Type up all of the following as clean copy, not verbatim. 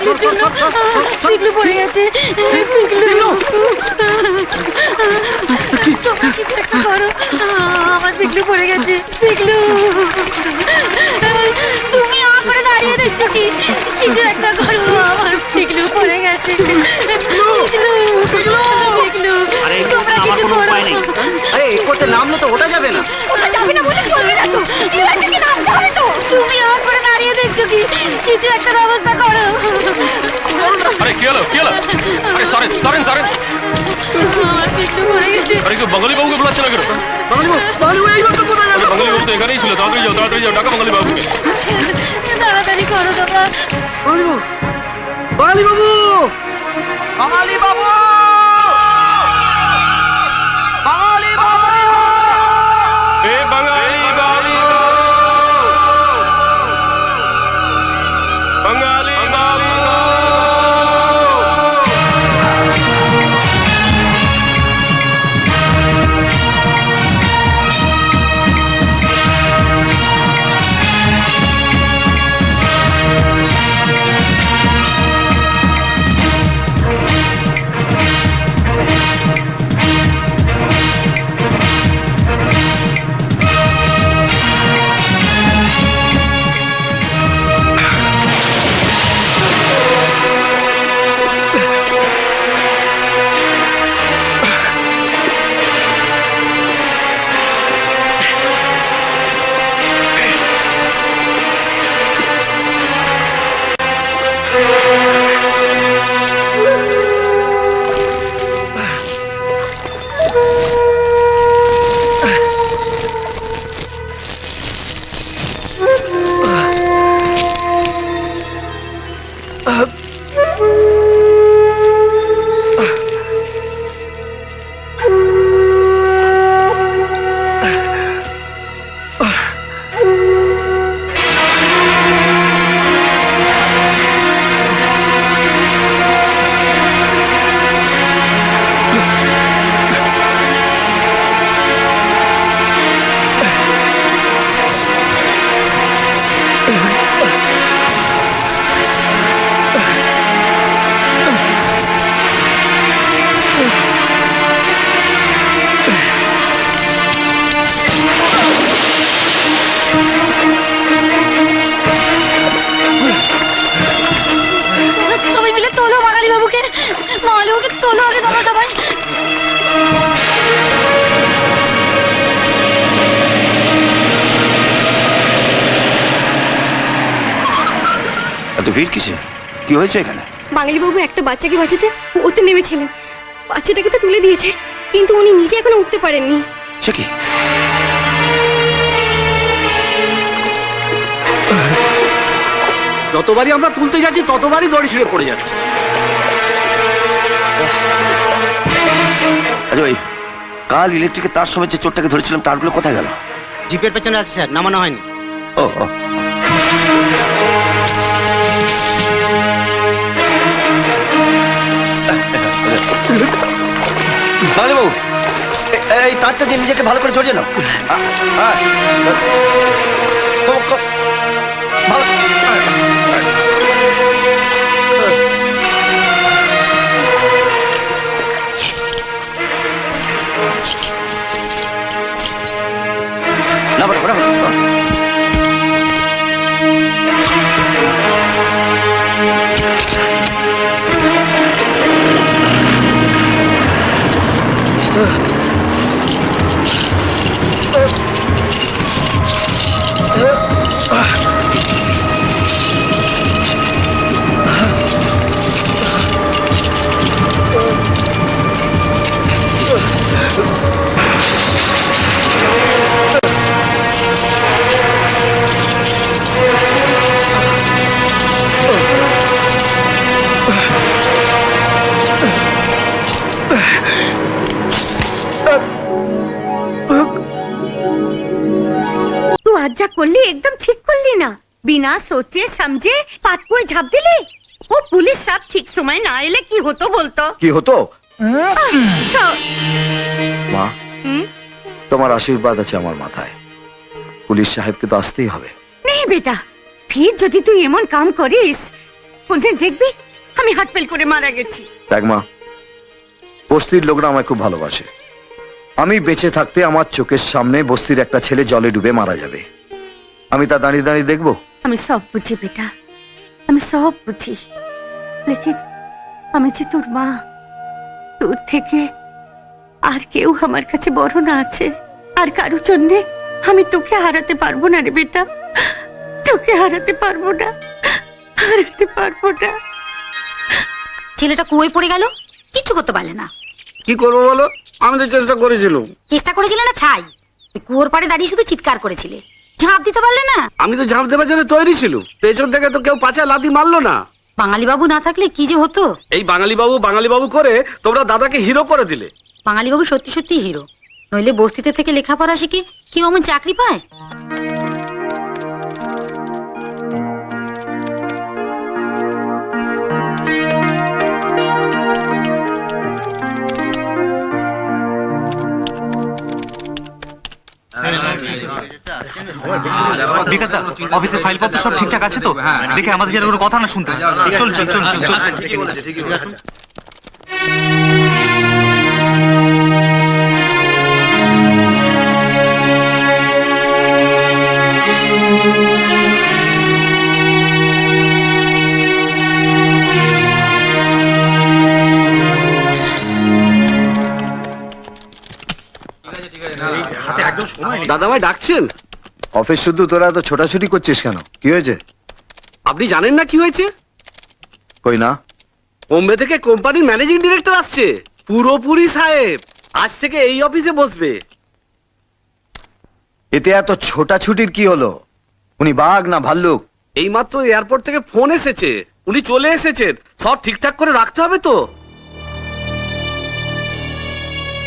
পিগলুর জন্য পিগলু পড়ে গেছে। পিগলু তোমরা কিছু একটা করো, আমার পিগলু পড়ে গেছে। পিগলু তুমি আমার দাঁড়িয়ে দেখছো কি? কিছু একটা করো, আমার পিগলু পড়ে গেছে। পিগলু পিগলু তোমরা কিছু করো। আরে এই করতে নামলে তো ওটা যাবে না। ওটা যাবে না বলে চলবে না তো, ইলাচিকে নামতে হবে তো। তুমি আমার করে দাঁড়িয়ে দেখছো কি? কিছু একটা ব্যবস্থা করো। আরে কি হলো কি হলো? আরে সরেন সরেন সরেন। আমার পিগলু পড়ে গেছে। আরে কি বাঙালি বাবুকে বলাচ্ছে না কেন? বাঙালি বাবু এই কথা কোথায় গেল? বাঙালি বাবু তো এখানেই ছিল। তাড়াতাড়ি যাও ডাকা বাঙালি বাবুকে। তাড়াতাড়ি করো তোমরা। বাঙালি বাবু, বাঙালি বাবু, বাঙালি বাবু, এ বাঙালি বাবু, বাঙালি বাবু। সবাই মিলে তোলো বাঙালি বাবুকে। বাঙালি বাবুকে তোলো আগে তোমরা সবাই। এত ভিড় কিসে? কি হয়েছে এখানে? বাঙালি বাবু একটা বাচ্চাকে বাঁচাতে ওতে নেমেছিলেন। বাচ্চাটাকে তো তুলে দিয়েছে, কিন্তু উনি নিজে এখনো উঠতে পারেননি। সে কি? যতবারই আমরা তুলতে যাচ্ছি ততবারই দড়ি ছিঁড়ে পড়ে যাচ্ছে। আরে ভাই, কাল ইলেকট্রিকের তার সময় যে চোরটাকে ধরেছিলাম তারগুলো কোথায় গেল? জিপের পেছনে আছে স্যার, নামানো হয়নি। ও ও। বাঙালি বাবু, এই তারটা দিয়ে নিজেকে ভালো করে জড়িয়ে নাও। ভালো। না বলো বলো। आज जा করলি एकदम ठीक করলি না। बिना सोचे समझे पातपुए झाप दिली। वो पुलिस सब ठीक समय ना एले की होतो बोलतो। কি হতো? अच्छा। মা, তোমার আশীর্বাদ আছে আমার মাথায়। পুলিশ সাহেবকে তো আসতেই হবে। नहीं बेटा, फिर যদি তুই এমন কাম করিস কোনদিন দেখবি আমি হার্ট ফেল করে মারা গেছি। দেখ মা, বস্তির লোকরা আমায় খুব ভালোবাসে। আমি বেঁচে থাকতে আমার চোখের সামনে বস্তির একটা ছেলে জলে ডুবে মারা যাবে, আমি তা দাঁড়িয়ে দাঁড়িয়ে দেখবো? আমি সব বুঝি বেটা, আমি সব বুঝি, লেকিন আমি যে তোর মা, তোর থেকে আর কেউ আমার কাছে বড় না আছে, আর কারোর জন্যে আমি তোকে হারাতে পারবো না রে বেটা, তোকে হারাতে পারবো না, হারাতে পারবো না। ছেলেটা কুয়োয় পড়ে গেল, কিচ্ছু করতে পারলে না। কি করবো বলো, আমি তো চেষ্টা করেছিলাম। চেষ্টা করেছিলে না ছাই, ওই কুয়োর পাড়ে দাঁড়িয়ে শুধু চিৎকার করেছিলে, ঝাঁপ দিতে পারলে না। আমি তো ঝাঁপ দেবার জন্য তৈরি ছিল, পেছন থেকে তো কেউ পাছায় লাথি মারলো না। বাঙালি বাবু না থাকলে কি যে হতো। এই বাঙালি বাবু করে তোমরা দাদাকে হিরো করে দিলে। বাঙালি বাবু সত্যি সত্যি হিরো, নইলে বস্তিতে থেকে লেখাপড়া শিখে কেউ আমার চাকরি পায়? বিকাশ স্যার, অফিসের ফাইলপত্র সব ঠিকঠাক আছে তো? দেখে আমাদের যেন কোনো কথা না শুনতে হয়। চল চল চল চল চল। দাদা ভাই ডাকছেন? অফিস শুধু, তোরা তো ছোটাছুটি করছিস কেন? কি হয়েছে? আপনি জানেন না কি হয়েছে? কই না। বোম্বে থেকে কোম্পানির ম্যানেজিং ডিরেক্টর আসছে, পুরোপুরি সাহেব, আজ থেকে এই অফিসে বসবে। এতে এত ছোটাছুটির কি হলো? উনি বাঘ না ভাল্লুক? এইমাত্র এয়ারপোর্ট থেকে ফোন এসেছে, উনি চলে এসেছেন, সব ঠিকঠাক করে রাখতে হবে তো।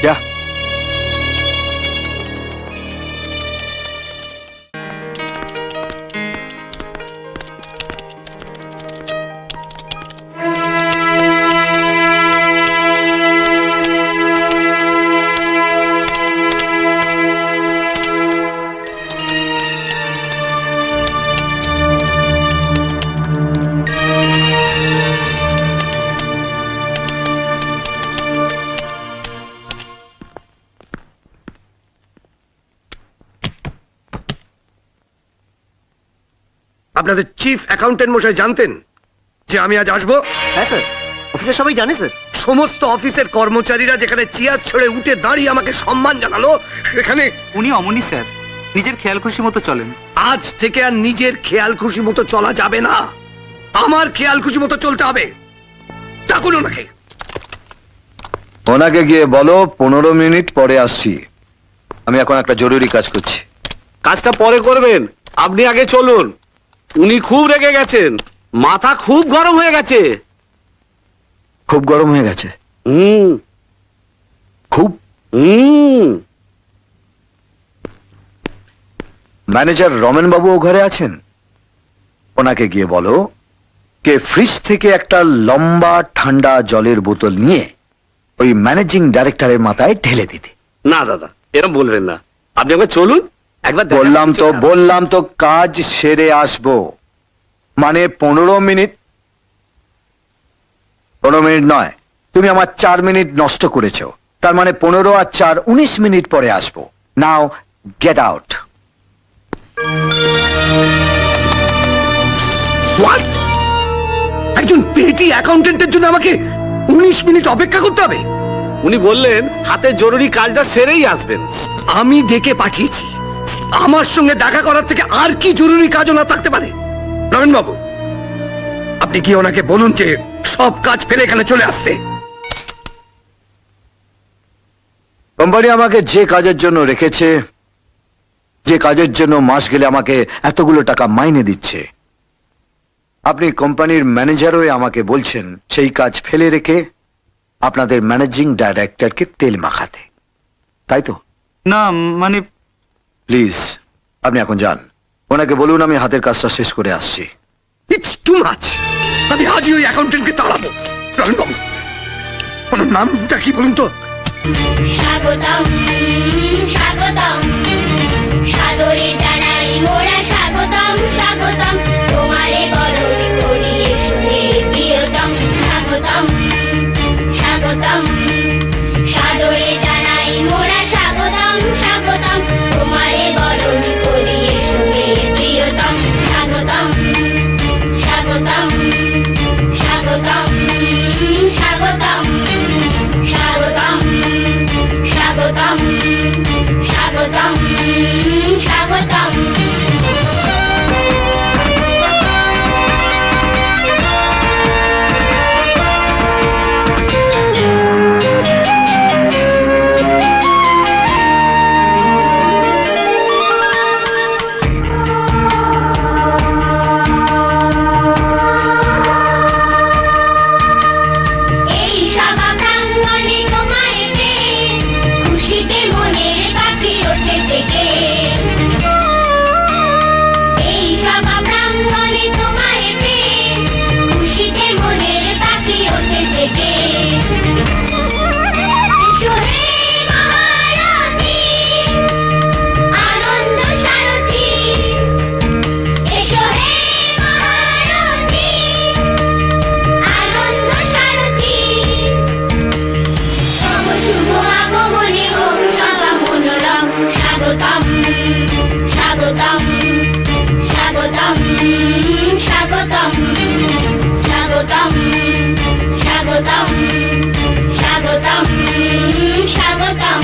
যা। আপনাদের চিফ অ্যাকাউন্টেন্ট মশাই জানতেন যে আমি আজ আসবো? হ্যাঁ স্যার, অফিসের সবাই জানে স্যার। সমস্ত অফিসের কর্মচারীরা যেখানে চেয়ার ছেড়ে উঠে দাঁড়িয়ে আমাকে সম্মান জানালো, সেখানে উনি অমনি স্যার, নিজের খেয়াল খুশি মতো চলেন। আজ থেকে আর নিজের খেয়াল খুশি মতো চলা যাবে না, আমার খেয়াল খুশি মতো চলতে হবে। ডাকুন ওনাকে। ওনাকে গিয়ে বলো 15 মিনিট পরে আসছি, আমি এখন একটা জরুরি কাজ করছি। কাজটা পরে করবেন, আপনি আগে চলুন। উনি খুব রেগে গেছেন, মাথা খুব গরম হয়ে গেছে। খুব গরম হয়ে গেছে? হুম খুব? হুম ম্যানেজার রমেন বাবু ও ঘরে আছেন? ওনাকে গিয়ে বলো কে ফ্রিজ থেকে একটা লম্বা ঠান্ডা জলের বোতল নিয়ে ওই ম্যানেজিং ডাইরেক্টরের মাথায় ঢেলে দিতে। না দাদা, এরকম বলবেন না, আপনি একবার চলুন, একবার দেখা বললাম তো কাজ সেরে আসবো, মানে 15 মিনিট। 15 মিনিট নয়, তুমি আমার 4 মিনিট নষ্ট করেছো, তার মানে 15 আর 4 19 মিনিট পরে আসবো। নাও গেট আউট। What? একজন পেটি অ্যাকাউন্টেন্টের জন্য আমাকে 19 মিনিট অপেক্ষা করতে হবে? উনি বললেন হাতের জরুরি কাজটা সেরেই আসবেন। আমি ডেকে পাঠিয়েছি, আমার সঙ্গে দেখা করার থেকে আর কি জরুরি কাজও না থাকতে পারে? রমেন বাবু, আপনি কি ওনাকে বলুন যে সব কাজ ফেলে এখানে চলে আসতে। কোম্পানি আমাকে যে কাজের জন্য রেখেছে, যে কাজের জন্য মাস গেলে আমাকে এতগুলো টাকা মাইনে দিচ্ছে, আপনি কোম্পানির ম্যানেজার হয়ে আমাকে বলছেন সেই কাজ ফেলে রেখে আপনাদের ম্যানেজিং ডাইরেক্টরকে তেল মাখাতে, তাই তো? না মানে প্লিজ আপনি এখন যান, ওনাকে বলুন আমি হাতের কাজটা শেষ করে আসছি। It's too much. আমি আজই ওই অ্যাকাউন্টেন্টকে তাড়াবো। রমেন বাবু, ওনার নামটা কি বলুন তো? স্বাগতম স্বাগতম সাদরে জানাই মোরা স্বাগতম স্বাগতম তোমারে বরণ করি এসো রে থেকে এই সভা প্রাঙ্গণে তোমার প্রেম খুশিতে মনের পাখি ওঠে থেকে এসো হে মহারথী, আনন্দ সারথী, এসো হে মহারথী, আনন্দ সারথী। তব শুভ আগমনে হোক সভা মনোরম, স্বাগতম স্বাগতম স্বাগতম স্বাগতম স্বাগতম স্বাগতম স্বাগতম স্বাগতম।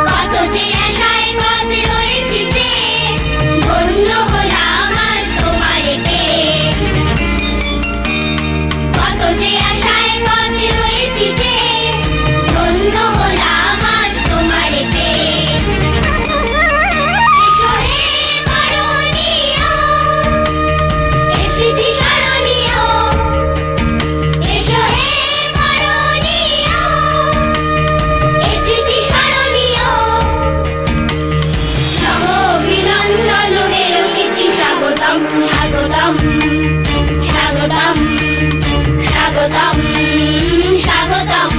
কত যে আশায় পথ রয়েছে যে, ধন্য হলাম আজ তোমারে পেয়ে। কত যে আশায় পথ রয়েছে যে, ধন্য হলাম আজ তোমারে পেয়ে। এসো হে করণীয়, এ স্মৃতি স্মরণীয়, এসো হে করণীয়, এ স্মৃতি স্মরণীয়। নম অভিনন্দন হেরো কীর্তি, স্বাগতম স্বাগতম স্বাগতম স্বাগতম স্বাগতম।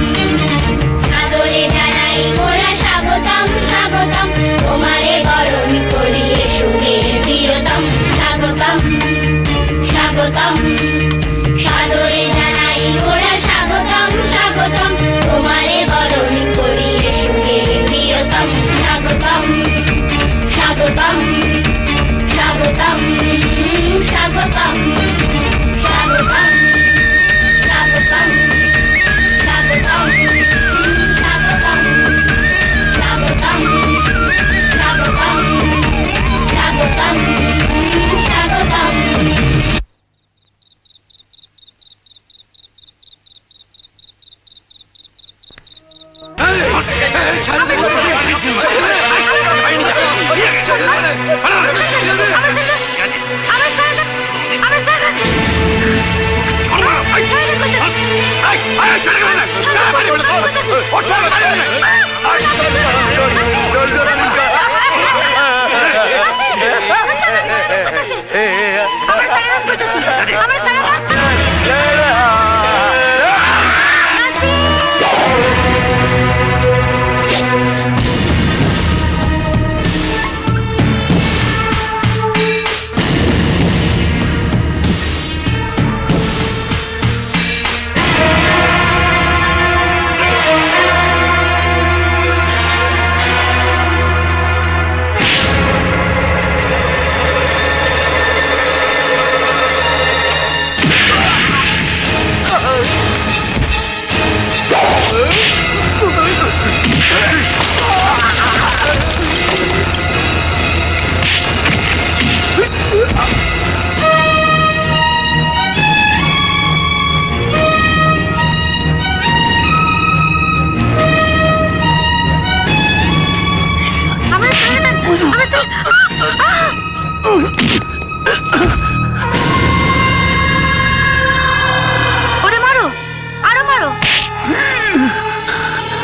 সাদরে জানাই মোরা স্বাগতম স্বাগতম, তোমারে বরণ করি এসো হে প্রিয়তম। স্বাগতম স্বাগতম সাদরে জানাই মোরা স্বাগতম স্বাগতম, তোমারে বরণ করি এসো হে প্রিয়তম। স্বাগতম স্বাগতম স্বাগতম স্বাগতম স্বাগতম স্বাগতম স্বাগতম স্বাগতম স্বাগতম স্বাগতম স্বাগতম স্বাগতম।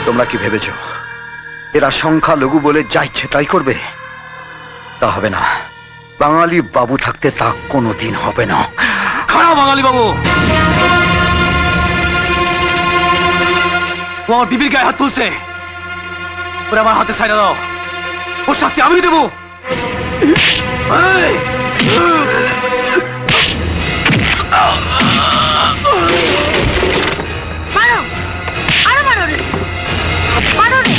তোমরা কি ভেবেছ এরা সংখ্যালঘু বলে যা ইচ্ছে তাই করবে? তা হবে না। বাঙালি বাবু থাকতে তা কোনোদিন হবে না। খারাপ বাঙালি বাবু, ও আমার বিবির গায়ে হাত তুলছে, ওরা আমার হাতে ছাইড়া দাও, ওর শাস্তি আমি দেবো। এই! মারো, আরো মারো রে, মারো রে।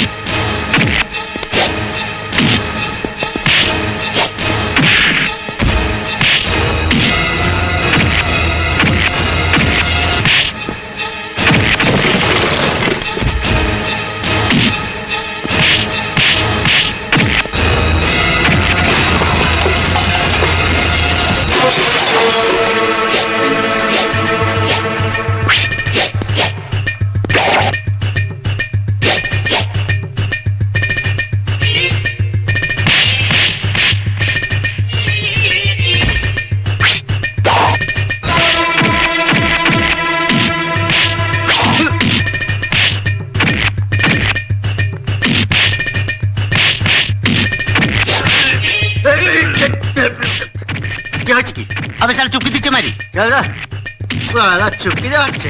তবে স্যার চুপকি দিচ্ছে মারি চুপকি দেওয়া হচ্ছে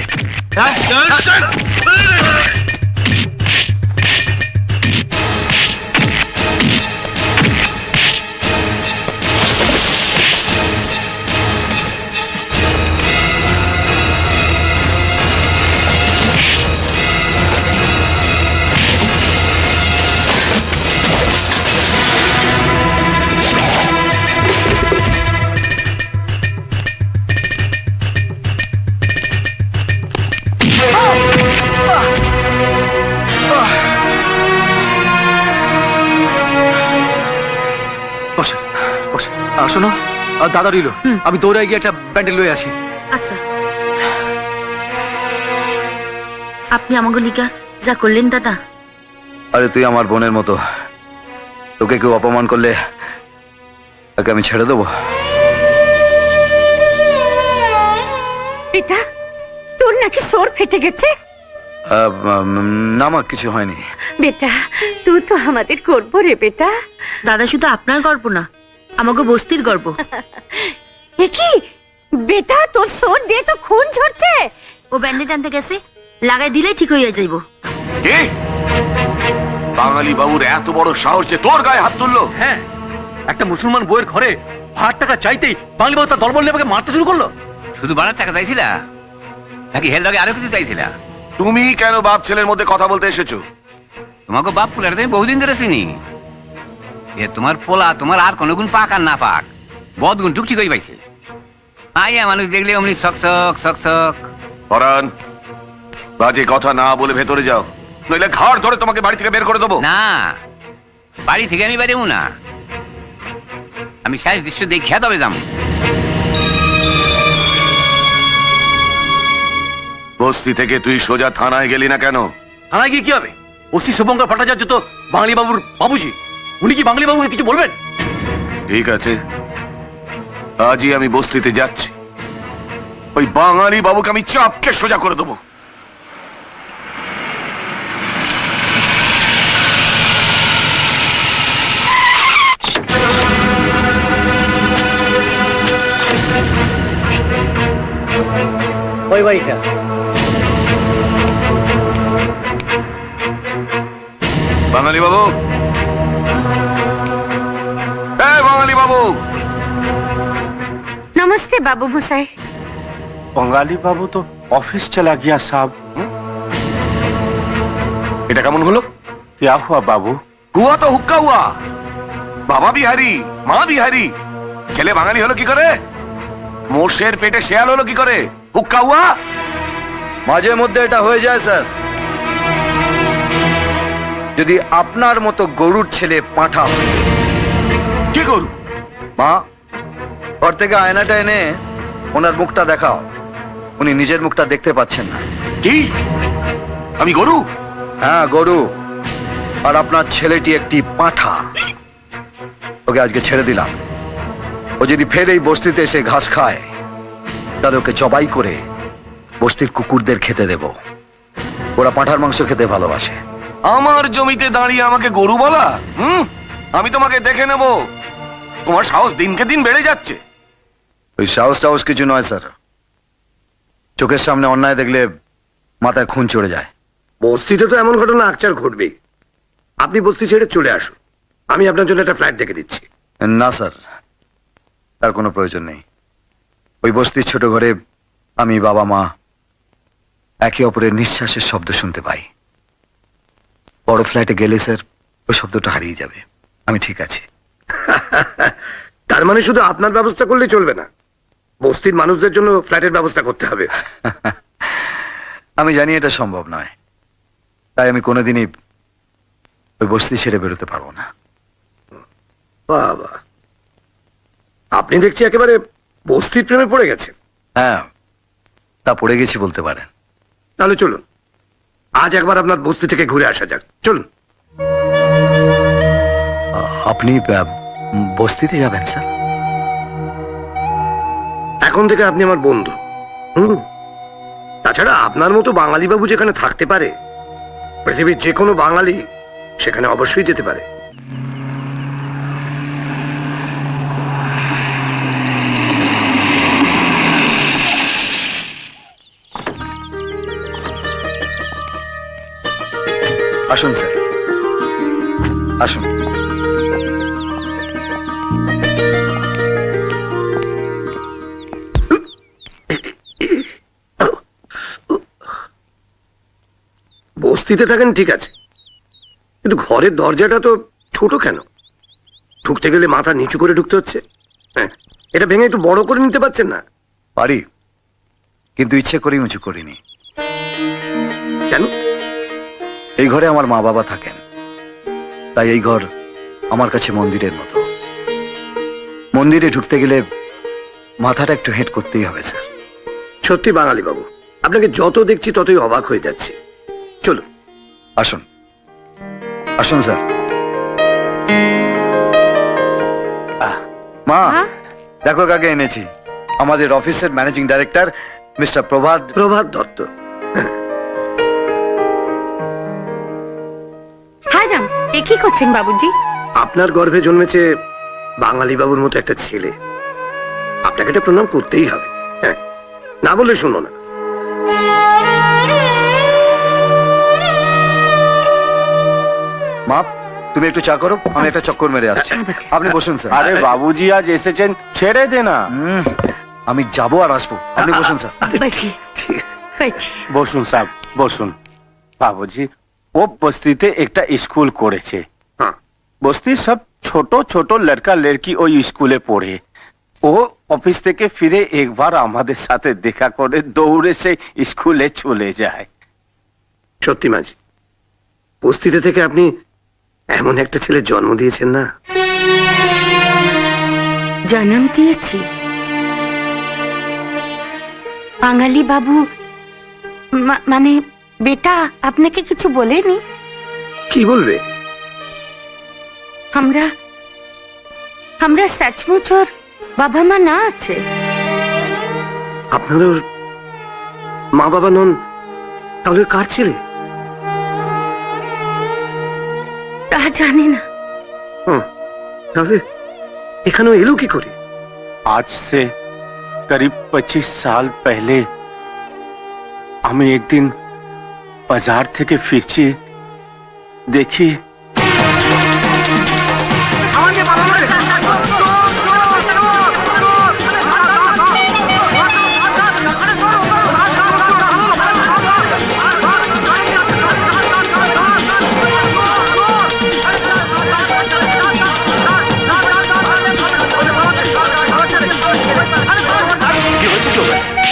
বসে বসে শোনো দাদা রইল আমি দৌড়াই গিয়ে একটা ব্যান্ডেল লয়ে আসি আচ্ছা আপনি আমাকে লিখা যা করলেন দাদা, আরে তুই আমার বোনের মতো, তোকে কেউ অপমান করলে তাকে আমি ছেড়ে দেবো? বেটা তোর নাকি সোর ফেটে গেছে? না মা, কিছু হয়নি। বেটা তুই তো আমাদের গর্ব রে বেটা। দাদা শুধু আপনার গর্ব না, আমাকে বস্তির গর্ব। কি বেটা তোর সোর দিয়ে তো খুন ঝরছে। ও ব্যান্ডেজ আনতে গেছে, লাগাই দিলে ঠিক হয়ে যাইব। কি বাঙালি বাবুর এত বড় সাহস যে তোর গায়ে হাত তুললো? হ্যাঁ, একটা মুসলমান বইয়ের ঘরে ভাড়ার টাকা চাইতেই বাঙালি বাবু তার দলবল নিয়ে আমাকে মারতে শুরু করলো। শুধু বাড়ার টাকা চাইছিলা নাকি হেল লগে আরো কিছু চাইছিলা? তুমি কেন বাপ ছেলের মধ্যে কথা বলতে এসেছো? তোমাকে বাপ পুলার আমি বহুদিন ধরে চিনি। এ তোমার পোলা তোমার আর কোনো গুণ পাক আর না পাক বদ গুণ টুকটি কই পাইছে। আইয়া মানুষ দেখলে অমনি সকসক সকসক। পরান, বাজে কথা না বলে ভেতরে যাও, নইলে ঘাড় ধরে তোমাকে বাড়ি থেকে বের করে দেবো। না, বাড়ি থেকে আমি বেরোবো না, আমি শেষ দৃশ্য দেখিয়া তবে যাবো। বস্তি থেকে তুই সোজা থানায় গেলি না কেন? থানায় গিয়ে কি হবে? ওসি শুভঙ্কর ভট্টাচার্য তো বাঙালি বাবুর বাবুজি, উনি কি বাঙালি বাবুকে কিছু বলবেন? ঠিক আছে, আজই আমি বস্তিতে যাচ্ছি, ওই বাঙালি বাবুকে আমি চাপকে সোজা করে দেবো। ওই বাড়িটা বাঙালি বাবু, বাঙালি বাবু। नमस्ते बाबू मसाई। बंगाली बाबू तो ऑफिस चला गया साहब। এটা কেমন হলো? क्या हुआ बाबू? হুয়া তো হুক্কা হুয়া। বাবা বিহারি মা বিহারি, ছেলে বাঙালি হলো কি করে? মোষের পেটে শেয়াল হলো কি করে? হুক্কা হুয়া। মাঝে মধ্যে এটা হয়ে যায় স্যার। যদি আপনার মতো গরুর ছেলে পাঁঠা হয়। কি করু? মা, ঘর থেকে আয়নাটা এনে ওনার মুখটা দেখাও, উনি নিজের মুখটা দেখতে পাচ্ছেন না। কি আমি গরু? হ্যাঁ গরু, আর আপনার ছেলেটি একটি পাঁঠা। ওকে আজকে ছেড়ে দিলাম, ও যদি ফের এই বস্তিতে এসে ঘাস খায় তাহলে ওকে জবাই করে বস্তির কুকুরদের খেতে দেব। ওরা পাঁঠার মাংস খেতে ভালোবাসে। আমার জমিতে দাঁড়িয়ে আমাকে গরু বলা? আমি তোমাকে দেখে নেব। তোমার সাহস দিনকে দিন বেড়ে যাচ্ছে। ওই সাহস টাহস কিছু নয় স্যার, চোখের সামনে অন্যায় দেখলে মাথায় খুন চড়ে যায়। বস্তিতে তো এমন ঘটনা আকচার ঘটবেই। আপনি বস্তি ছেড়ে চলে আসুন, আমি আপনার জন্য একটা ফ্ল্যাট দেখে দিচ্ছি। না স্যার, তার কোনো প্রয়োজন নেই। ওই বস্তির ছোট ঘরে আমি, বাবা মা একে অপরের নিঃশ্বাসের শব্দ শুনতে পাই। বড় ফ্ল্যাটে গেলে স্যার ওই শব্দটা হারিয়ে যাবে। আমি ঠিক আছি। তার মানে শুধু আপনার ব্যবস্থা করলেই চলবে না, বস্তির মানুষদের জন্য ফ্ল্যাটের ব্যবস্থা করতে হবে। আমি জানি এটা সম্ভব নয়, তাই আমি কোনোদিনই ওই বস্তি ছেড়ে বেরোতে পারবো না। বাবা, আপনি দেখছি একেবারে বস্তির প্রেমে পড়ে গেছেন। হ্যাঁ, তা পড়ে গেছি বলতে পারেন। তাহলে চলুন আজ একবার আপনার বস্তি থেকে ঘুরে আসা যাক, চলুন। আপনি বস্তিতে যাবেন স্যার? এখন থেকে আপনি আমার বন্ধু। তাছাড়া আপনার মতো বাঙালি বাবু যেখানে থাকতে পারে, পৃথিবীর যে কোনো বাঙালি সেখানে অবশ্যই যেতে পারে। আসুন স্যার, আসুন। বস্তিতে থাকেন ঠিক আছে, কিন্তু ঘরের দরজাটা তো ছোট কেন? ঢুকতে গেলে মাথা নিচু করে ঢুকতে হচ্ছে। হ্যাঁ, এটা ভেঙে একটু বড় করে নিতে পারছেন না? পারি, কিন্তু ইচ্ছে করে উঁচু করিনি। কেন? এই ঘরে আমার মা বাবা থাকেন, তাই এই ঘর আমার কাছে মন্দিরের মতো। মন্দিরে ঢুকতে গেলে মাথাটা একটু হেঁট করতেই হবে স্যার। সত্যি বাঙালি বাবু, আপনাকে যত দেখছি ততই অবাক হয়ে যাচ্ছে। চলুন। আসুন, আসুন স্যার। মা, দেখো কাকে এনেছি। আমাদের অফিসের ম্যানেজিং ডাইরেক্টর মিস্টার প্রভাত দত্ত। হ্যাঁ রাম, এ কি করছেন বাবুজি? আপনার গর্ভে জন্মেছে বাঙালি বাবুর মতো একটা ছেলে, আপনাকে এটা প্রণাম করতেই হবে। হ্যাঁ, না বলে শুনো না। মা, তুমি একটু চা করো, আমি একটা চক্কর মেরে আসছি। আপনি বসুন স্যার। আরে বাবুজি আজ এসেছেন, ছেড়ে দে না। আমি যাবো আর আসবো, আপনি বসুন স্যার। बैठिए बैठिए। বসুন সাহেব, বসুন। বাবুজি, ও বস্তিতে একটা স্কুল করেছে। হ্যাঁ, বস্তির সব ছোট ছোট লড়কা লড়কি ওই স্কুলে পড়ে। ও অফিস থেকে ফিরে একবার আমাদের সাথে দেখা করে দৌড়ে সে স্কুলে চলে যায়। সত্যি মাঝি, বস্তিতে থেকে আপনি এমন একটা ছেলে জন্ম দিয়েছেন না। জন্ম দিয়েছি? বাঙালি বাবু মানে বেটা আপনাকে কিছু বলেনি? কি বলবে? আমরা আমরা সচমুচ ওর বাবা মা না আছে। আপনার ওর মা বাবা নন, তাহলে কার ছেলে? তা জানি না। তাহলে এখানেও এলো কি করে? आज से करीब 25 साल पहले আমি একদিন বাজার থেকে ফিরছি, দেখি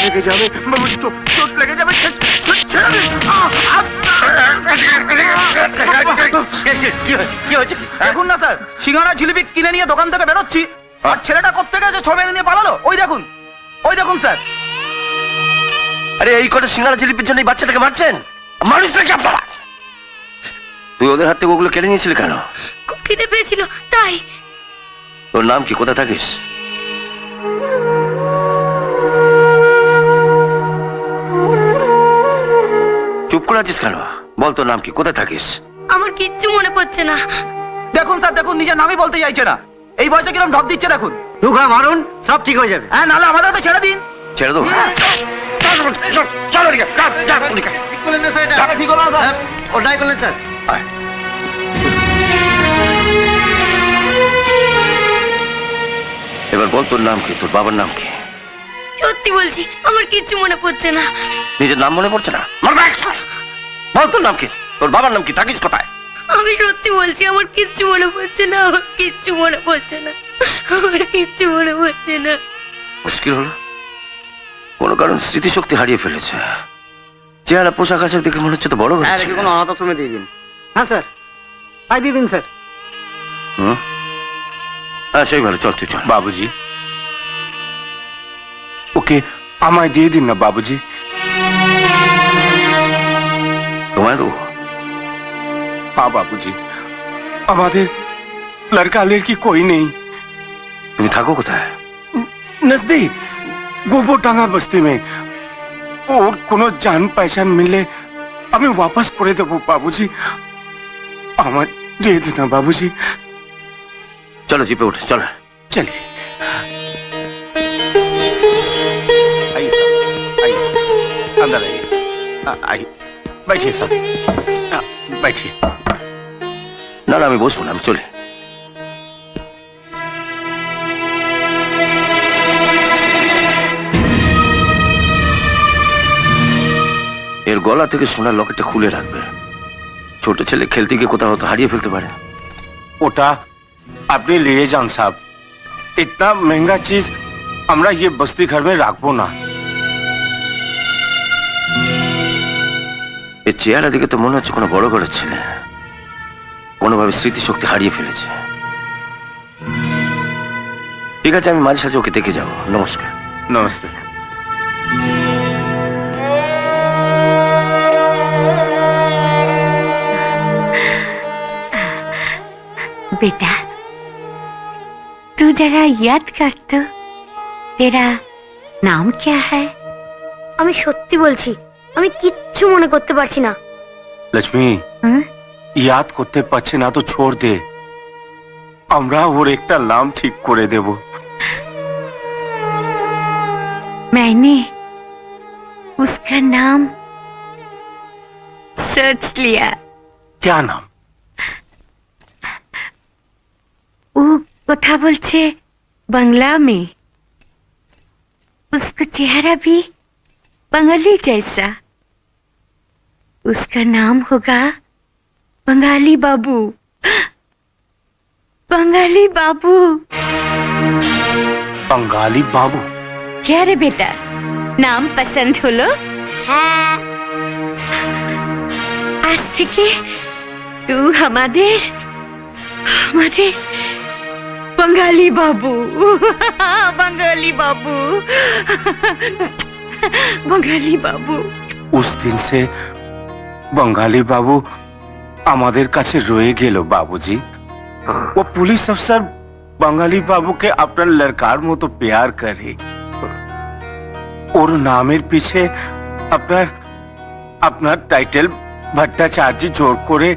লেগে যাবে, চোট লেগে যাবে। কি হয়েছে দেখুন না স্যার, সিঙ্গাড়া জিলিপি কিনে নিয়ে দোকান থেকে বেরোচ্ছি, আর ছেলেটা কোত্থেকে যে ছবি নিয়ে পালালো। ওই দেখুন, ওই দেখুন স্যার। আরে এই কটা সিঙ্গারা জিলিপির জন্য এই বাচ্চাটাকে মারছেন? মানুষ নাকি আপনারা? তুই ওদের হাত থেকে ওগুলো কেড়ে নিয়েছিলি কেন? খুব খিদে পেয়েছিল তাই। তোর নাম কি, কোথায় থাকিস? চুপ করে আছিস কেন? বল তোর নাম কি, কোথায় থাকিস? আমার কিচ্ছু মনে পড়ছে না। দেখুন স্যার, দেখুন নিজের নামই বলতে চাইছে না। এই বয়সে কিরম ঢপ দিচ্ছে দেখুন। দুঘা মারুন, সব ঠিক হয়ে যাবে। হ্যাঁ, নাহলে আমাদের তো ছেড়ে দিন। ছেড়ে দেবো? ঠিক হলো না স্যার? ওটাই করলেন স্যার। এবার বল তোর নাম কি, তোর বাবার নাম কি? সত্যি বলছি, আমার কিচ্ছু মনে পড়ছে না। নিজের নাম মনে পড়ছে না? বল তোর নাম কি, তোর বাবার নাম কি, থাকিস কোথায়? আমি সত্যি বলছি, আমার কিচ্ছু মনে পড়ছে না। আমার কিচ্ছু মনে পড়ছে না। আমার কিচ্ছু মনে পড়ছে না। মুশকিল হলো, কোনো কারণ স্মৃতিশক্তি হারিয়ে ফেলেছে। চেহারা পোশাক আশাক দেখে মনে হচ্ছে তো বড় হয়েছে। কোনো অনাথ আশ্রমে দিয়ে দিন। হ্যাঁ স্যার, তাই দিয়ে দিন স্যার। হুম, হ্যাঁ সেই ভালো, চল তুই চল। বাবুজি, ওকে আমায় দিয়ে দিন না বাবুজি। তোমায় দেবো? हाँ बाबूजी, আমাদের লড়কা লড়কি कोई नहीं। তুমি থাকো কোথায়? नजदीक গোবরডাঙ্গা বস্তি में। ওর কোনো জান পহচান মিললে আমি वापस করে দেবো বাবুজি। আমার দিয়ে দিন না বাবুজি। চলো জিপে উঠে চলো। चलिए आइए, अंदर आइए, आइए बैठिए सब। बैठिए। না না, আমি বসবো না, আমি চলে। এর গলা থেকে সোনার লকেটটা খুলে রাখবে। ছোট ছেলে খেলতে গিয়ে কোথাও হয়তো হারিয়ে ফেলতে পারে। ওটা আপনি लिए जान साहब, इतना महंगा चीज আমরা ये बस्ती घर में রাখবো না। এর চেহারা দেখে তো মনে হচ্ছে কোনো বড় ঘরের ছেলে কোনোভাবে স্মৃতিশক্তি হারিয়ে ফেলেছে। ঠিক আছে, আমি মাঝে সাঝে ওকে দেখে যাবো। নমস্কার। नमस्ते। बेटा तू जरा याद कर तो, तेरा नाम क्या है? আমি সত্যি বলছি, আমি কিচ্ছু মনে করতে পারছি না। लक्ष्मी, হুম? याद করতে পারছে না তো छोड़ दे, আমরা ওর একটা নাম ঠিক করে দেব। मैंने उसका नाम सोच लिया। क्या नाम? वो कथा बोलছে बांग्ला में, उसका चेहरा भी बंगाली जैसा। उसका नाम होगा बंगाली बाबू। बंगाली बाबू। बंगाली बाबू? क्या रे बेटा, नाम पसंद হলো? হ্যাঁ, আজ থেকে তুই আমাদের बंगाली बाबू। बंगाली बाबू। बंगाली बाबू। उस दिन से बंगाली बाबू আমাদের কাছে রয়ে গেল বাবুজি। वो पुलिस अफसर बंगाली बाबू के আপনার লড়কার মতো प्यार করে। ওর নামের পিছে আপনার টাইটেল ভট্টাচার্য জোর করে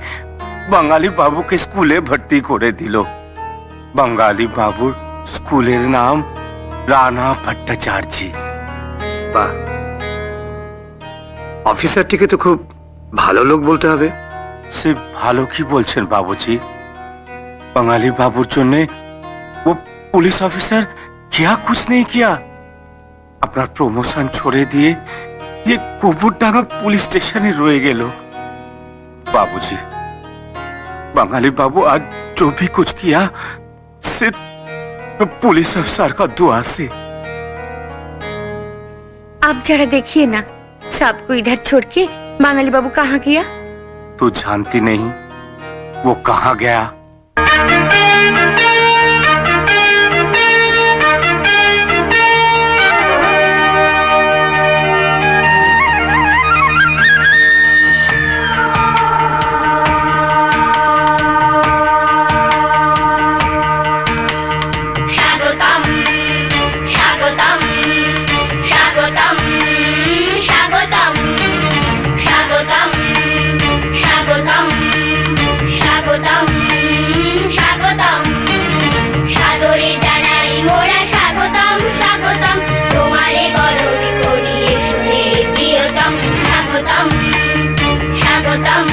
বাঙালি বাবুকে স্কুলে ভর্তি করে দিল। বাঙালি বাবুর স্কুলের নাম রানা ভট্টাচার্য। বাহ, অফিসারটিকে তো খুব ভালো লোক বলতে হবে। সে ভালো কি বলছেন বাবুজি? বাঙালি বাবুর জন্য वो पुलिस ऑफिसर क्या कुछ नहीं किया। আপনার প্রমোশন छोड़े দিয়ে ये গোবরডাঙ্গা পুলিশ স্টেশনে রয়ে গেল। बाबूजी, बंगाली बाबू आज जो भी कुछ किया सिर्फ पुलिस अफसर का दुआ से। आप जरा देखिए ना, सबको इधर छोड़ के बांगाली बाबू कहाँ गया? तू जानती नहीं वो कहाँ गया? স্বাগতম স্বাগতম স্বাগতম স্বাগতম স্বাগতম স্বাগতম স্বাগতম স্বাগতম সাদরে জানাই মোরা স্বাগতম স্বাগতম তোমারে বরণ করি এসে প্রিয়তম স্বাগতম স্বাগতম।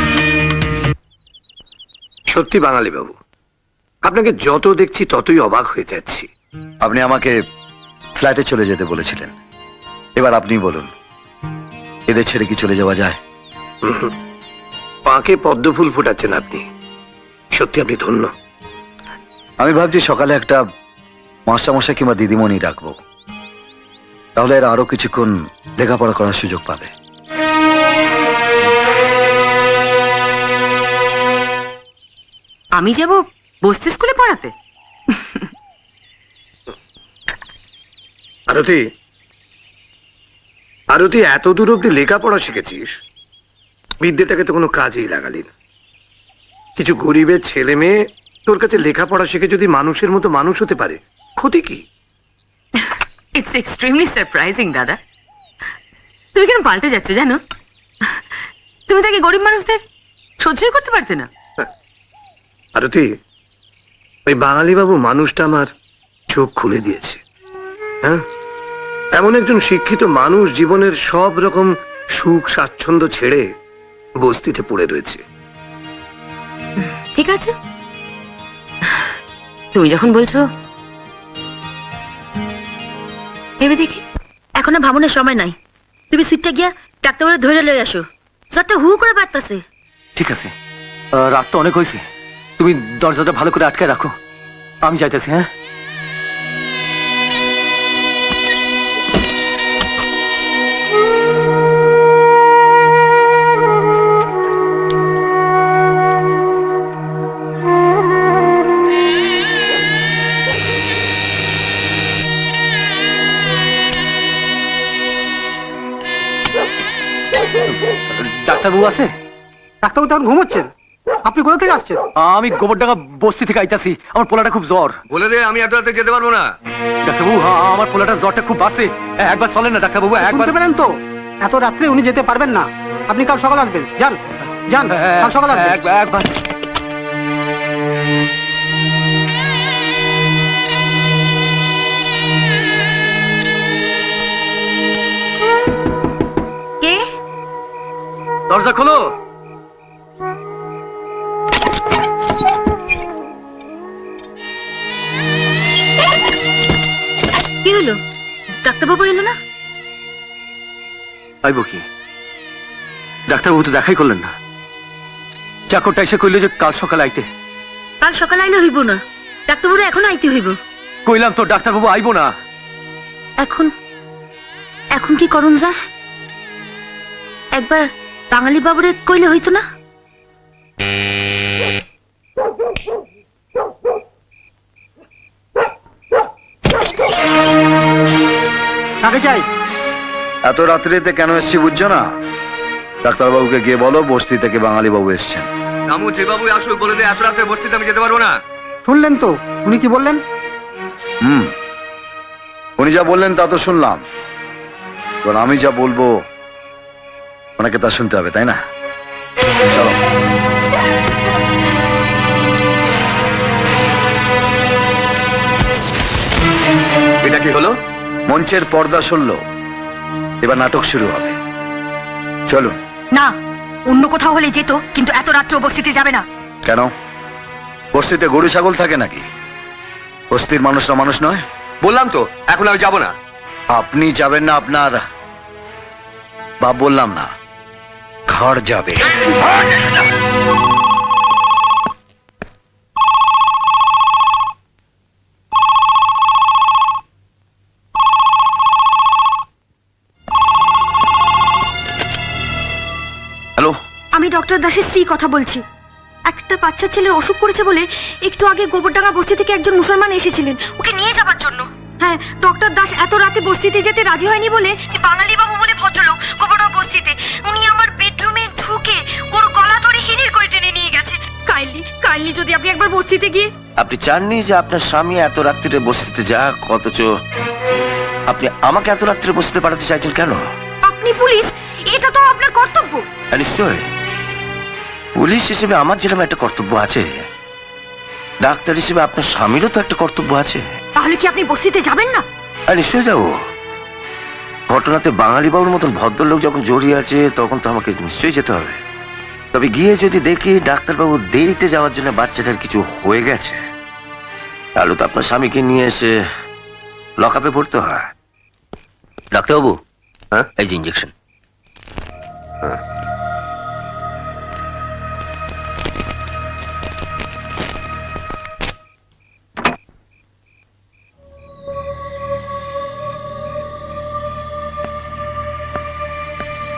সত্যি বাঙালি বাবু, আপনাকে যত দেখছি ততই অবাক হয়ে যাচ্ছি। আপনি আমাকে ফ্ল্যাটে চলে যেতে বলেছিলেন, এবার আপনি বলুন, এদের ছেড়ে কি চলে যাওয়া যায়? পাকে পদ্ম ফুল ফোটাচ্ছেন আপনি, সত্যি আপনি ধন্য। আমি ভাবছি সকালে একটা মাস্টারমশাই কিংবা দিদিমণি রাখবো, তাহলে এরা আরো কিছুক্ষণ লেখাপড়া করার সুযোগ পাবে। আমি যাব বস্তি স্কুলে পড়াতে? আরতি, আরতি, এত দূর অব্দি লেখাপড়া শিখেছিস, বিদ্যেটাকে তো কোনো কাজেই লাগালি না। কিছু গরিবের ছেলে মেয়ে তোর কাছে লেখাপড়া শিখে যদি মানুষের মতো মানুষ হতে পারে, ক্ষতি কি? ইটস এক্সট্রিমলি সারপ্রাইজিং দাদা। তুমি কেন পাল্টে যাচ্ছ জানো? তুমি তাকে গরিব মানুষদের সহ্যই করতে পারতে না। আরতি, ওই বাঙালি বাবু মানুষটা আমার চোখ খুলে দিয়েছে। হ্যাঁ, এমন একজন শিক্ষিত মানুষ জীবনের সব রকম সুখ স্বাচ্ছন্দ্য ছেড়ে বস্তিতে পড়ে রয়েছে। আছে? তুমি যখন বলছো ভেবে দেখি। এখনো ভাবনের সময় নাই। তুমি সুইটটা গিয়া ডাক্তার ধরে লই আসো। জ্বরটা হু করে বাড়তাছে। ঠিক আছে, রাত তো অনেক হয়েছে, তুমি দরজাটা ভালো করে আটকে রাখো, আমি যাইতেছি। হ্যাঁ, ডাক্তারবাবু আছে? ডাক্তারবাবু তখন ঘুমোচ্ছেন। আপনি কোথা থেকে আসছেন? আমি গোবরডাঙ্গা বস্তি থেকে আইতাছি, আমার পোলাটা খুব জ্বর। বলে দে আমি এত রাতে যেতে পারবো না। ডাক্তারবাবু, আমার পোলাটার জ্বরটা খুব বাসে, একবার চলেন না ডাক্তারবাবু, একবার। শুনতে পেলেন তো? এত রাত্রে উনি যেতে পারবেন না। আপনি কাল সকালে আসবেন। যান যান, কাল সকালে আসবেন। একবার। কে? দরজা খোলো। কি হলো? ডাক্তারবাবু এলো না? আইব কি? ডাক্তারবাবু তো দেখাই করলেন না। চাকরটা এসে কইল যে কাল সকালে আইতে। কাল সকালে আইলে হইব না, ডাক্তারবাবু এখন আইতে হইব। কইলাম তো ডাক্তারবাবু আইব না। এখন এখন কি করুন যা? একবার বাঙালি বাবুরে কইলে হইতো না? কাকে চাই? এত রাত্রিতে কেন এসছি বুঝছো না? ডাক্তারবাবুকে গিয়ে বলো বস্তি থেকে বাঙালি বাবু এসছেন। রামু যে বাবু আসুক বলে দে এত রাতে বসতে আমি যেতে পারবো না। শুনলেন তো উনি কি বললেন? উনি যা বললেন তা তো শুনলাম, এবার আমি যা বলবো ওনাকে তা শুনতে হবে, তাই না? চলো। এটা কি হলো? মঞ্চের পর্দা সরল, এবার নাটক শুরু হবে। চলুন। না, অন্য কোথাও হলে যেত, কিন্তু এত রাত্রে বস্তিতে যাবে না। কেন? বস্তিতে গরু ছাগল থাকে নাকি? বস্তির মানুষরা মানুষ নয়? বললাম তো এখন আমি যাবো না। আপনি যাবেন না, আপনার বাপ বললাম না, ঘর যাবে। হ্যালো, আমি ডক্টর দাসের স্ত্রী কথা বলছি। একটা বাচ্চা ছেলের অসুখ করেছে বলে একটু আগে গোবরডাঙ্গা বস্তি থেকে একজন মুসলমান এসেছিলেন ওকে নিয়ে যাবার জন্য। হ্যাঁ, ডক্টর দাস এত রাতে বস্তিতে যেতে রাজি হয়নি বলে বাঙালি বাবু বলে ভদ্রলোক গোবরডাঙ্গা বস্তিতে উনি আমার বেডরুমে ঢুকে ওর গলা ধরে হিনির করে টেনে নিয়ে গেছে। কাইন্ডলি যদি আপনি একবার বস্তিতে গিয়ে। আপনি চাননি যে আপনার স্বামী এত রাত্রিরে বসতে যাক, অথচ আপনি আমাকে এত রাত্রে বসতে পাঠাতে চাইছেন কেন? আপনি পুলিশ, এটা তো আপনার কর্তব্য। নিশ্চয়, পুলিশ হিসেবে আমার যেরকম একটা কর্তব্য আছে, ডাক্তার হিসেবে আপনার স্বামীরও তো একটা কর্তব্য আছে। তাহলে কি আপনি বস্তিতে যাবেন না? নিশ্চয় যাবো। ঘটনাতে বাঙালি বাবুর মতন ভদ্রলোক যখন জড়িয়ে আছে তখন তো আমাকে নিশ্চয়ই যেতে হবে। তবে গিয়ে যদি দেখি ডাক্তারবাবু দেরিতে যাওয়ার জন্য বাচ্চাটার কিছু হয়ে গেছে, তাহলে তো আপনার স্বামীকে নিয়ে এসে লকআপে পড়তে হয়। ডাক্তারবাবু, হ্যাঁ, এই যে ইঞ্জেকশন।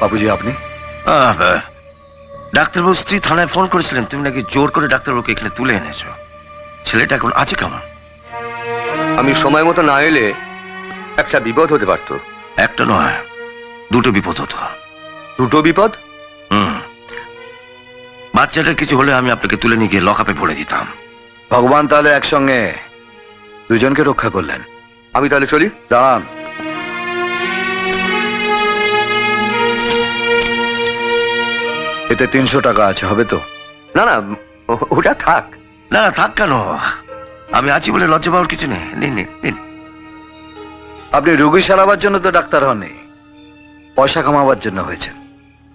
বাবুজি আপনি? ডাক্তারবাবু স্ত্রী থানায় ফোন করেছিলেন, তুমি নাকি জোর করে ডাক্তারবাবুকে এখানে তুলে এনেছো। ছেলেটা এখন আছে কেমন? আমি সময় মতো না এলে একটা বিপদ হতে পারত। একটা নয়, দুটো বিপদ হতো। দুটো বিপদ? বাচ্চাটার কিছু হলে আমি আপনাকে তুলে নিয়ে গিয়ে লকআপে পড়ে দিতাম। ভগবান তাহলে একসঙ্গে দুজনকে রক্ষা করলেন। আমি তাহলে চলি। দাঁড়ান, এতে 300 টাকা আছে, হবে তো? না না, ওটা থাক। না না, থাক কেন? আমি আছি বলে লজ্জা পাওয়ার কিছু নেই। নিন নিন নিন। আপনি রোগী সারাবার জন্য তো ডাক্তার হননি, পয়সা কামাবার জন্য হয়েছেন।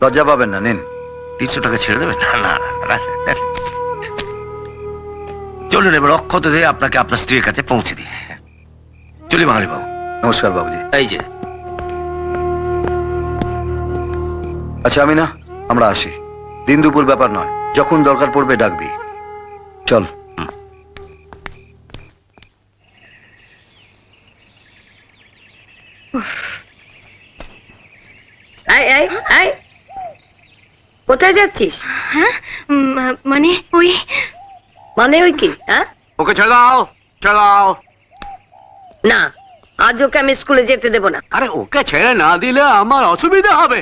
লজ্জা পাবেন না, নিন। 300 টাকা ছেড়ে দেবেন? না না না, চলুন এবার অক্ষত দিয়ে আপনাকে আপনার স্ত্রীর কাছে পৌঁছে দিই। চলি বাঙালি বাবু। নমস্কার বাবুজি। এই যে আচ্ছা আমি না, আমরা আসি। দিন দুপুর ব্যাপার নয়, যখন দরকার পড়বে ডাকবি। চল। কোথায় যাচ্ছিস? হ্যাঁ মানে ওই মানে ওই কি? হ্যাঁ, ওকে চলাও চলাও। না, আজ ওকে আমি স্কুলে যেতে দেবো না। আরে ওকে ছেড়ে না দিলে আমার অসুবিধা হবে।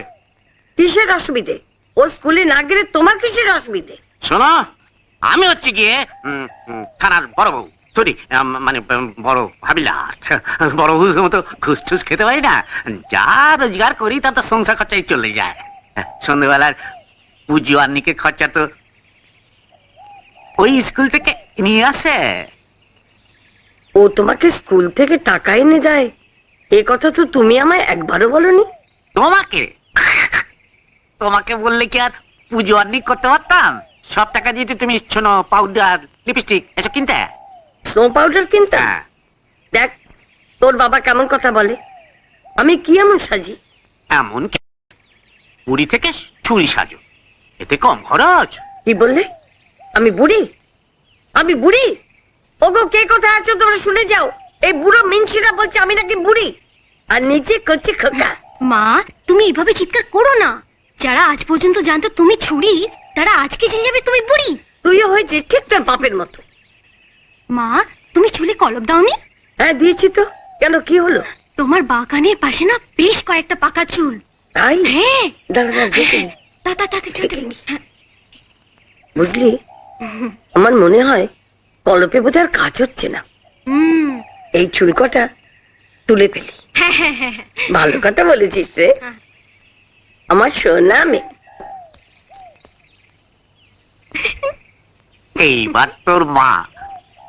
কিসের অসুবিধে? ও স্কুলে না গেলে তোমার কিসের অসুবিধে? শোনো, আমি হচ্ছে গিয়ে থানার বড় বউ, সরি মানে বড় হাবিলার। বড় বউর মতো ঘুষ টুস খেতে পারি না, যা রোজগার করি তা তো সংসার খরচাই চলে যায়। সন্ধ্যেবেলার পুজো আন্নিকের খরচা তো ওই স্কুল থেকে নিয়ে আসে। ও তোমাকে স্কুল থেকে টাকা এনে দেয়? এ কথা তো তুমি আমায় একবারও বলনি। তোমাকে তোমাকে বললে কি আর পুজো আন্নিক করতে পারতাম? সব টাকা দিয়ে তো তুমি শোনো পাউডার, লিপস্টিক এসব কিনতে। স্নো পাউডার কিনতে? হ্যাঁ। দেখ তোর বাবা কেমন কথা বলে। আমি কি এমন সাজি? এমন পুরী থেকে ছুরি সাজো, এতে কম খরচ। কি বললে? আমি বুড়ি? আমি বুড়ি? ওগো, কে কোথায় আছো তোমরা শুনে যাও। এই বুড়ো মিনসিরা বলছে আমি নাকি বুড়ি, আর নিচে করছে খোকা। মা, তুমি এভাবে চিৎকার করো না। যারা আজ পর্যন্ত জানতো তুমি ছুরি, তারা আজকে জেনে যাবে তুমি বুড়ি। তুইও হয়েছিস ঠিক তোর বাপের মতো। মা, তুমি চুলে কলপ দাওনি? হ্যাঁ দিয়েছি তো। কেন, কি হলো? তোমার বাগানের পাশে না বেশ কয়েকটা পাকা চুল। তাই? হ্যাঁ। দাঁড়া দেখে নি। তাড়াতাড়ি। বুঝলি, আমার মনে হয় কলপে বোধ আর কাজ হচ্ছে না। এই চুল কটা তুলে ফেলি। হ্যাঁ। ভালো কথা বলেছিস রে আমার সোনা মেয়ে। এইবার তোর মা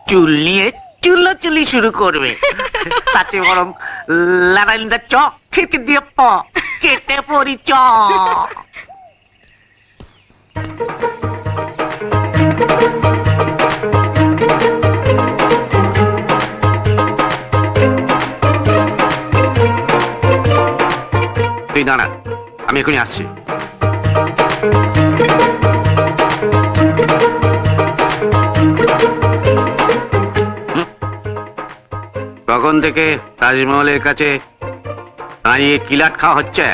চুল নিয়ে চুলোচুলি শুরু করবে। তাতে বরং লারাইন্দা চ খিড়কি দিয়ে প কেটে পড়ি চ। তুই দাঁড়া, আমি এখনই আসছি। তখন থেকে তাজমহলের কাছে দাঁড়িয়ে কিলাট খাওয়া হচ্ছে।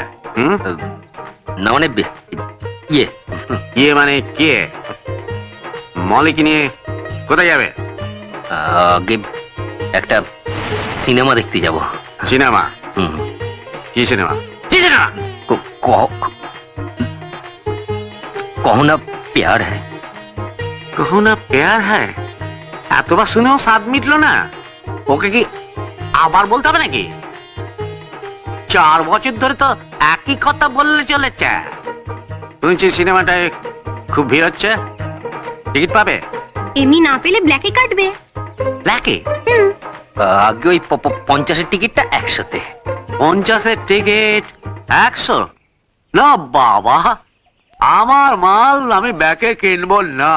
না মানে ইয়ে ইয়ে মানে কে? মলে কি নিয়ে কোথায় যাবে? আগে একটা সিনেমা দেখতে যাব। সিনেমা? কি সিনেমা? কি সিনেমা? কহো না প্যার হ্যায়। কহো না প্যার হ্যায়? এতবার শুনেও স্বাদ মিটলো না? ওকে কি আবার বলতে হবে নাকি? 4 বছর ধরে তো একই কথা বললে চলেছে। শুনছি সিনেমাটায় খুব ভিড় হচ্ছে, টিকিট পাবে? এমনি না পেলে ব্ল্যাকে কাটবে। ব্ল্যাকে? আগে ওই 50-এর টিকিটটা 100-তে। 50-এর টিকিট 100? না বাবা, আমার মাল আমি ব্যাকে কিনবো না।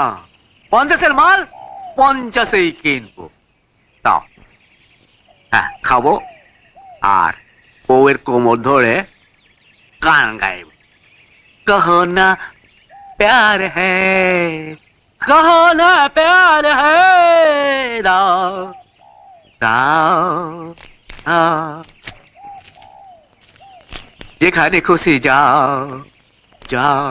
50-এর মাল 50-এই কিনবো। তাও হ্যাঁ, খাবো আর বউয়ের কোমর ধরে গান গাইব। কহো না প্যার হ্যায়, কহো না প্যার হ্যায়, দাও দাও, যেখানে খুশি যাও যাও।